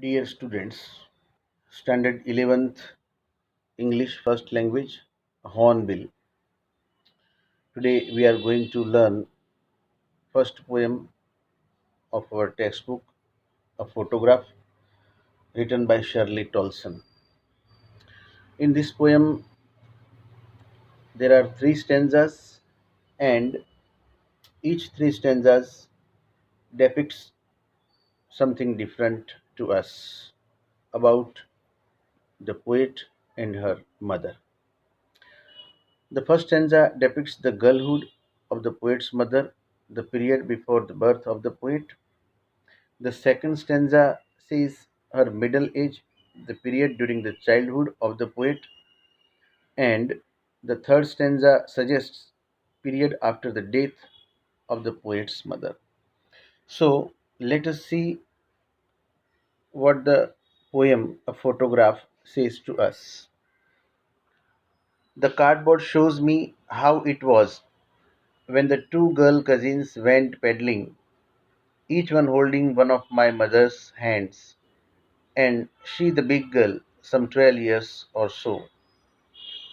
Dear students, Standard 11th English First Language, Hornbill. Today we are going to learn first poem of our textbook, a photograph written by Shirley Tolson. In this poem, there are three stanzas, and each three stanzas depicts something different to us about the poet and her mother. The first stanza depicts the girlhood of the poet's mother, the period before the birth of the poet. The second stanza says her middle age, the period during the childhood of the poet. And the third stanza suggests period after the death of the poet's mother. So let us see what the poem, a photograph, says to us. The cardboard shows me how it was when the two girl cousins went peddling, each one holding one of my mother's hands, and she the big girl, some 12 years or so.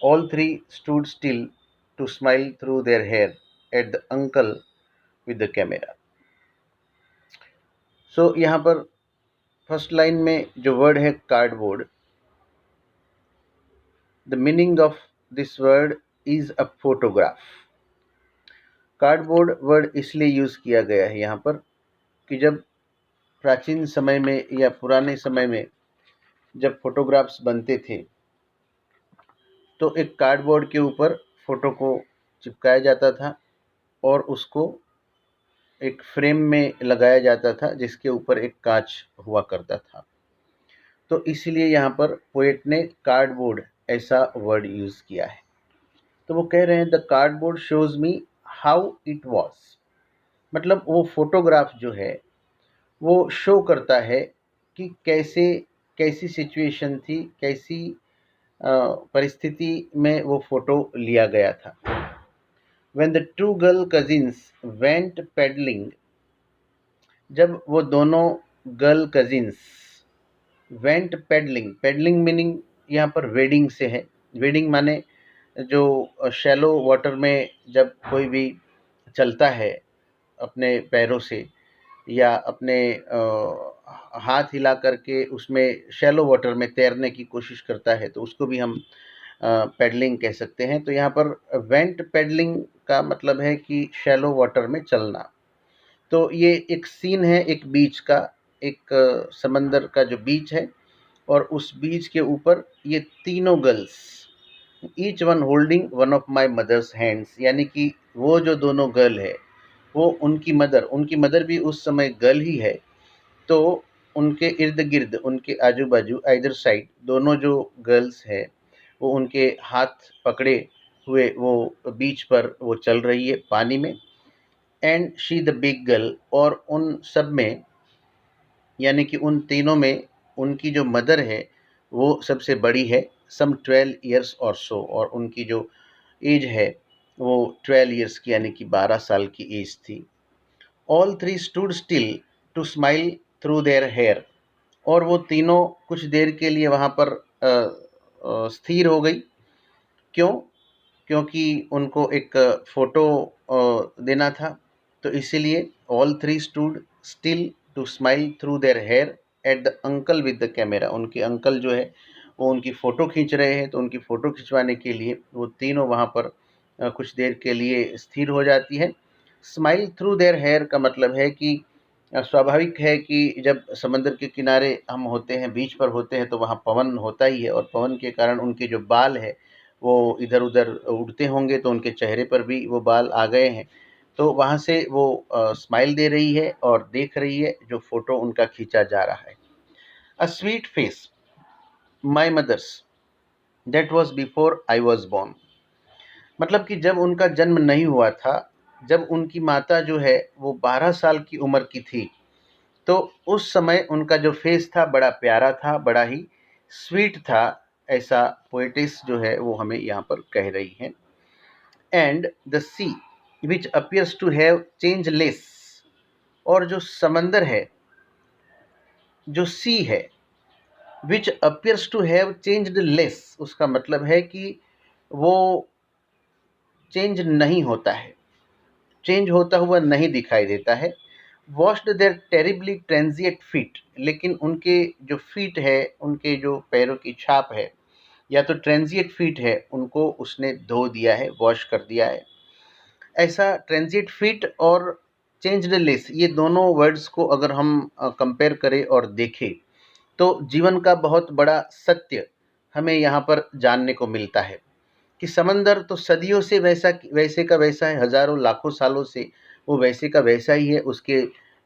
All three stood still to smile through their hair at the uncle with the camera. So यहाँ पर first line में जो word है cardboard, the meaning of this word is a photograph. Cardboard word इसलिए use किया गया है यहाँ पर कि जब प्राचीन समय में या पुराने समय में जब फोटोग्राफ्स बनते थे तो एक कार्डबोर्ड के ऊपर फोटो को चिपकाया जाता था और उसको एक फ्रेम में लगाया जाता था जिसके ऊपर एक कांच हुआ करता था. तो इसलिए यहाँ पर पोएट ने कार्डबोर्ड ऐसा वर्ड यूज किया है. तो वो कह रहे हैं the cardboard shows me how it was, मतलब वो फोटोग्राफ जो है वो शो करता है कि कैसी सिचुएशन थी, कैसी परिस्थिति में वो फोटो लिया गया था. When the two girl cousins went peddling, जब वो दोनों girl cousins went pedalling, pedalling meaning यहाँ पर वेडिंग से है. वेडिंग माने जो शैलो वाटर में जब कोई भी चलता है अपने पैरों से या अपने हाथ हिला करके उसमें शैलो वाटर में तैरने की कोशिश करता है तो उसको भी हम पेडलिंग कह सकते हैं. तो यहाँ पर वेंट पेडलिंग का मतलब है कि शैलो वाटर में चलना. तो ये एक सीन है एक बीच का, एक समंदर का जो बीच है और उस बीच के ऊपर ये तीनों girls, each one holding one of my mother's hands, यानी कि वो जो दोनों गर्ल है वो उनकी मदर भी उस समय गर्ल ही है. तो उनके इर्द गिर्द, उनके आजू बाजू, आइदर साइड, दोनों जो गर्ल्स है वो उनके हाथ पकड़े हुए वो बीच पर वो चल रही है पानी में. And she the big girl, और उन सब में यानी कि उन तीनों में उनकी जो मदर है वो सबसे बड़ी है, सम 12 ईयर्स और सो, और उनकी जो एज है वो 12 ईयर्स की यानी कि 12 साल की एज थी. All three stood still to smile through their hair, और वो तीनों कुछ देर के लिए वहाँ पर स्थिर हो गई. क्यों? क्योंकि उनको एक फ़ोटो देना था. तो इसीलिए all three stood still to smile through their hair at the uncle with the camera. उनके अंकल जो है वो उनकी फ़ोटो खींच रहे हैं, तो उनकी फ़ोटो खिंचवाने के लिए वो तीनों वहाँ पर कुछ देर के लिए स्थिर हो जाती है. स्माइल थ्रू देयर हेयर का मतलब है कि स्वाभाविक है कि जब समंदर के किनारे हम होते हैं, बीच पर होते हैं, तो वहाँ पवन होता ही है और पवन के कारण उनके जो बाल है वो इधर उधर उड़ते होंगे, तो उनके चेहरे पर भी वो बाल आ गए हैं. तो वहाँ से वो स्माइल दे रही है और देख रही है जो फ़ोटो उनका खींचा जा रहा है. A sweet face my mother's that was before I was born, मतलब कि जब उनका जन्म नहीं हुआ था, जब उनकी माता जो है वो 12 साल की उम्र की थी, तो उस समय उनका जो फेस था बड़ा प्यारा था, बड़ा ही स्वीट था, ऐसा पोएटिस जो है वो हमें यहाँ पर कह रही है. And the sea which appears to have change less, और जो समंदर है, जो सी है which appears to have changed less, उसका मतलब है कि वो चेंज नहीं होता है, चेंज होता हुआ नहीं दिखाई देता है। Washed their terribly transient feet, लेकिन उनके जो फीट है, उनके जो पैरों की छाप है या तो ट्रांजिएंट फीट है, उनको उसने धो दिया है, वॉश कर दिया है। ऐसा ट्रांजिएंट फीट और चेंज्ड लेस, ये दोनों वर्ड्स को अगर हम कंपेयर करें और देखें तो जीवन का बहुत बड़ा सत्य हमें यहाँ पर जानने को मिलता है कि समंदर तो सदियों से वैसे का वैसा है, हजारों लाखों सालों से वो वैसे का वैसा ही है। उसके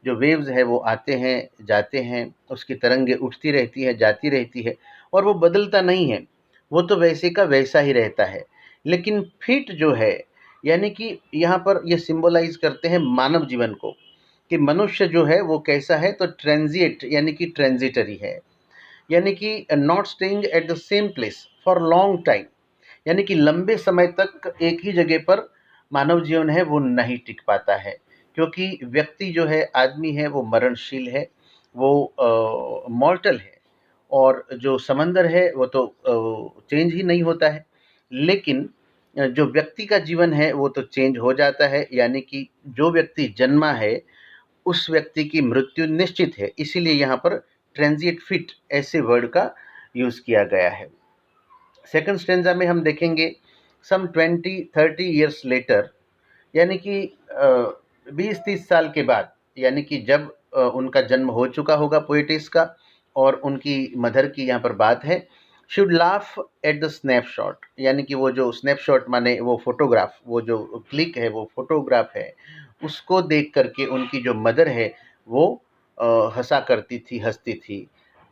जो वेव्स है वो आते हैं जाते हैं, उसकी तरंगे उठती रहती है जाती रहती है, और वो बदलता नहीं है, वो तो वैसे का वैसा ही रहता है। लेकिन फीट जो है, यानी कि यहाँ पर ये सिंबलाइज करते हैं मानव जीवन को, कि मनुष्य जो है वो कैसा है, तो ट्रांजिएंट यानी कि ट्रांजिटरी है, यानी कि not staying at the same place for long time, यानी कि लंबे समय तक एक ही जगह पर मानव जीवन है वो नहीं टिक पाता है, क्योंकि व्यक्ति जो है, आदमी है, वो मरणशील है, वो मॉर्टल है। और जो समंदर है वो तो चेंज ही नहीं होता है, लेकिन जो व्यक्ति का जीवन है वो तो चेंज हो जाता है, यानी कि जो व्यक्ति जन्मा है उस व्यक्ति की मृत्यु निश्चित है। इसीलिए यहाँ पर ट्रांजिएंट फिट ऐसे वर्ड का यूज़ किया गया है। सेकंड स्टेंजा में हम देखेंगे सम 20-30 ईयर्स लेटर, यानी कि 20-30 साल के बाद, यानी कि जब उनका जन्म हो चुका होगा पोएटिस का, और उनकी मदर की यहाँ पर बात है, should laugh at the snapshot, यानी कि वो जो स्नैपशॉट माने वो फोटोग्राफ, वो जो क्लिक है वो फोटोग्राफ है, उसको देख करके उनकी जो मदर है वो हंसा करती थी, हंसती थी।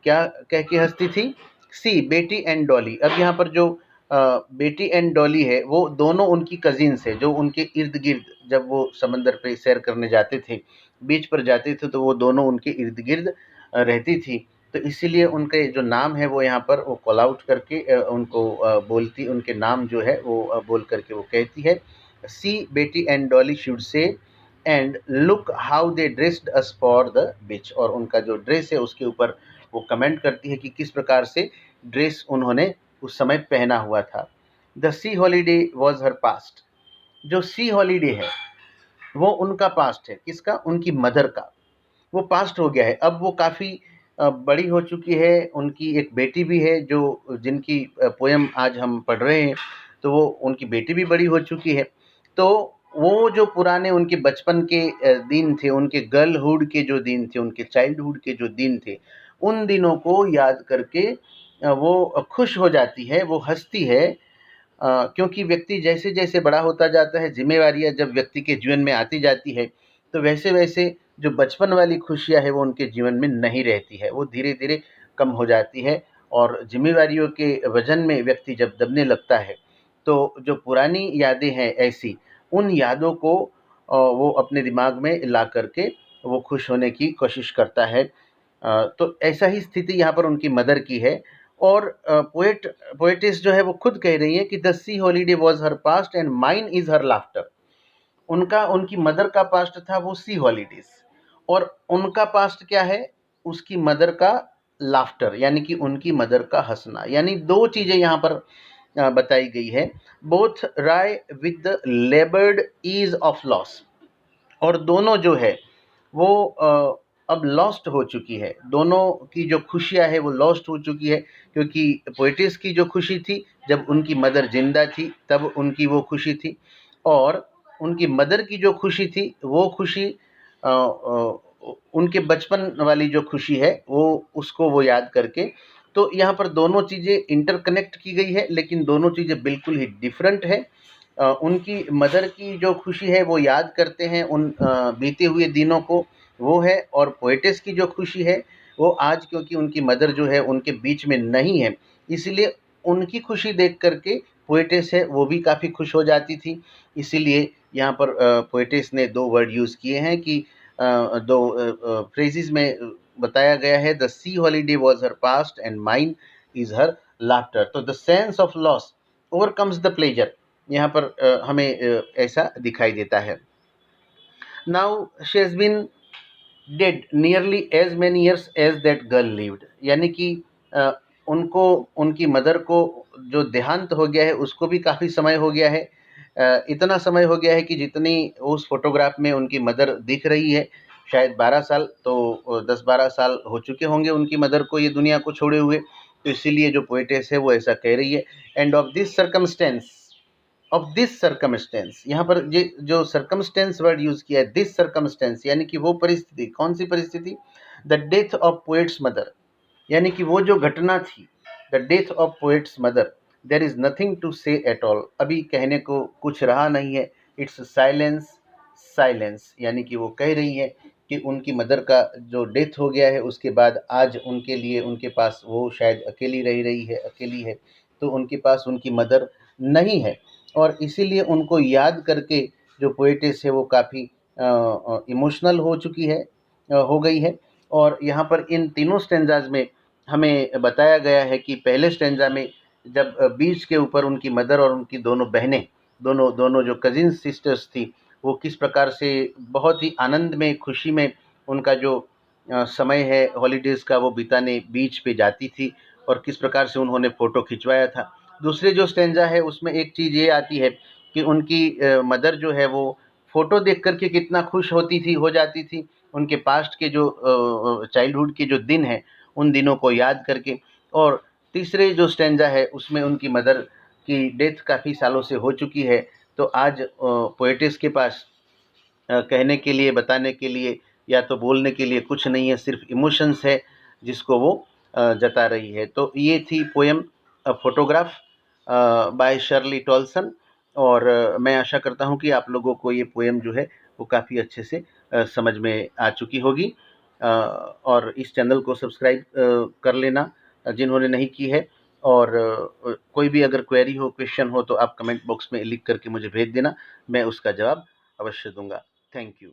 क्या कह के हंसती थी? सी बेटी एंड डॉली। अब यहाँ पर जो बेटी एंड डॉली है वो दोनों उनकी कजिन्स है, जो उनके इर्द गिर्द जब वो समंदर पे सैर करने जाते थे, बीच पर जाते थे, तो वो दोनों उनके इर्द गिर्द रहती थी। तो इसीलिए उनके जो नाम है वो यहाँ पर वो कॉल आउट करके उनको बोलती, उनके नाम जो है वो बोल करके वो कहती है, सी बेटी and Dolly should say and look how they dressed us for the beach, और उनका जो ड्रेस है उसके ऊपर वो कमेंट करती है कि किस प्रकार से ड्रेस उन्होंने उस समय पहना हुआ था। The sea holiday was her past, जो सी हॉलीडे है वो उनका पास्ट है, किसका? उनकी मदर का। वो पास्ट हो गया है, अब वो काफ़ी बड़ी हो चुकी है, उनकी एक बेटी भी है जो जिनकी पोयम आज हम पढ़ रहे हैं, तो वो उनकी बेटी भी बड़ी हो चुकी है। तो वो जो पुराने उनके बचपन के दिन थे, उनके गर्लहुड के जो दिन थे, उनके चाइल्डहुड के जो दिन थे, उन दिनों को याद करके वो खुश हो जाती है, वो हँसती है, क्योंकि व्यक्ति जैसे जैसे बड़ा होता जाता है, जिम्मेवारियाँ जब व्यक्ति के जीवन में आती जाती है, तो वैसे वैसे जो बचपन वाली खुशियाँ है वो उनके जीवन में नहीं रहती है, वो धीरे धीरे कम हो जाती है, और जिम्मेवारियों के वजन में व्यक्ति जब दबने लगता है, तो जो पुरानी यादें हैं ऐसी, उन यादों को वो अपने दिमाग में ला करके वो खुश होने की कोशिश करता है। तो ऐसा ही स्थिति यहाँ पर उनकी मदर की है। और पोएटिस जो है वो खुद कह रही है कि the sea holiday was her past and mine is her laughter. उनकी मदर का पास्ट था वो सी हॉलीडेज, और उनका पास्ट क्या है? उसकी मदर का लाफ्टर, यानी कि उनकी मदर का हंसना। यानी दो चीज़ें यहाँ पर बताई गई है, both wry with the laboured ease of loss, और दोनों जो है वो अब लॉस्ट हो चुकी है, दोनों की जो खुशियाँ है वो लॉस्ट हो चुकी है, क्योंकि पोएटिस की जो खुशी थी जब उनकी मदर जिंदा थी तब उनकी वो खुशी थी, और उनकी मदर की जो खुशी थी वो खुशी उनके बचपन वाली जो खुशी है वो उसको वो याद करके, तो यहाँ पर दोनों चीज़ें इंटरकनेक्ट की गई है, लेकिन दोनों चीज़ें बिल्कुल ही डिफरेंट है। उनकी मदर की जो खुशी है वो याद करते हैं उन बीते हुए दिनों को, वो है, और पोएटिस की जो खुशी है वो आज, क्योंकि उनकी मदर जो है उनके बीच में नहीं है, इसलिए उनकी खुशी देख करके पोएटिस है वो भी काफ़ी खुश हो जाती थी। इसीलिए यहाँ पर पोएटिस ने दो वर्ड यूज़ किए हैं कि दो फ्रेजेस में बताया गया है, the sea holiday was her past and mine is her laughter. तो the sense of loss overcomes the pleasure, यहाँ पर हमें ऐसा दिखाई देता है। Now she has been dead nearly as many years as that girl lived, यानी कि उनको उनकी मदर को जो देहांत हो गया है उसको भी काफ़ी समय हो गया है। इतना समय हो गया है कि जितनी उस फ़ोटोग्राफ में उनकी मदर दिख रही है, शायद 12 साल, तो 10-12 साल हो चुके होंगे उनकी मदर को ये दुनिया को छोड़े हुए। तो इसीलिए जो पोएटेस है वो ऐसा कह रही है। एंड ऑफ दिस सर्कमस्टेंस, यहाँ पर जो सर्कमस्टेंस वर्ड यूज किया है, दिस सर्कमस्टेंस, यानी कि वो परिस्थिति, कौन सी परिस्थिति? The death of poet's mother, यानी कि वो जो घटना थी, the death of poet's mother, there is nothing to say at all, अभी कहने को कुछ रहा नहीं है। इट्स साइलेंस, साइलेंस, यानी कि वो कह रही है कि उनकी मदर का जो डेथ हो गया है उसके बाद आज उनके लिए, उनके पास, वो शायद अकेली रह रही है, अकेली है, तो उनके पास उनकी मदर नहीं है। और इसीलिए उनको याद करके जो पोएटेस है वो काफ़ी इमोशनल हो चुकी है, हो गई है। और यहाँ पर इन तीनों स्टेंजाज में हमें बताया गया है कि पहले स्टेंजा में जब बीच के ऊपर उनकी मदर और उनकी दोनों बहनें, दोनों दोनों जो कजिन सिस्टर्स थी, वो किस प्रकार से बहुत ही आनंद में, खुशी में उनका जो समय है हॉलीडेज़ का वो बिताने बीच पे जाती थी, और किस प्रकार से उन्होंने फ़ोटो खिंचवाया था। दूसरे जो स्टेंजा है उसमें एक चीज़ ये आती है कि उनकी मदर जो है वो फ़ोटो देख कर के कितना खुश होती थी, हो जाती थी, उनके पास्ट के जो चाइल्डहुड के जो दिन हैं उन दिनों को याद करके। और तीसरे जो स्टेंजा है उसमें उनकी मदर की डेथ काफ़ी सालों से हो चुकी है, तो आज पोएटिस के पास कहने के लिए, बताने के लिए या तो बोलने के लिए कुछ नहीं है, सिर्फ इमोशंस है जिसको वो जता रही है। तो ये थी पोएम फोटोग्राफ बाय शर्ली टॉलसन। और मैं आशा करता हूँ कि आप लोगों को ये पोएम जो है वो काफ़ी अच्छे से समझ में आ चुकी होगी। और इस चैनल को सब्सक्राइब कर लेना जिन्होंने नहीं की है। और कोई भी अगर क्वेरी हो, क्वेश्चन हो, तो आप कमेंट बॉक्स में लिख करके मुझे भेज देना, मैं उसका जवाब अवश्य दूंगा। Thank you.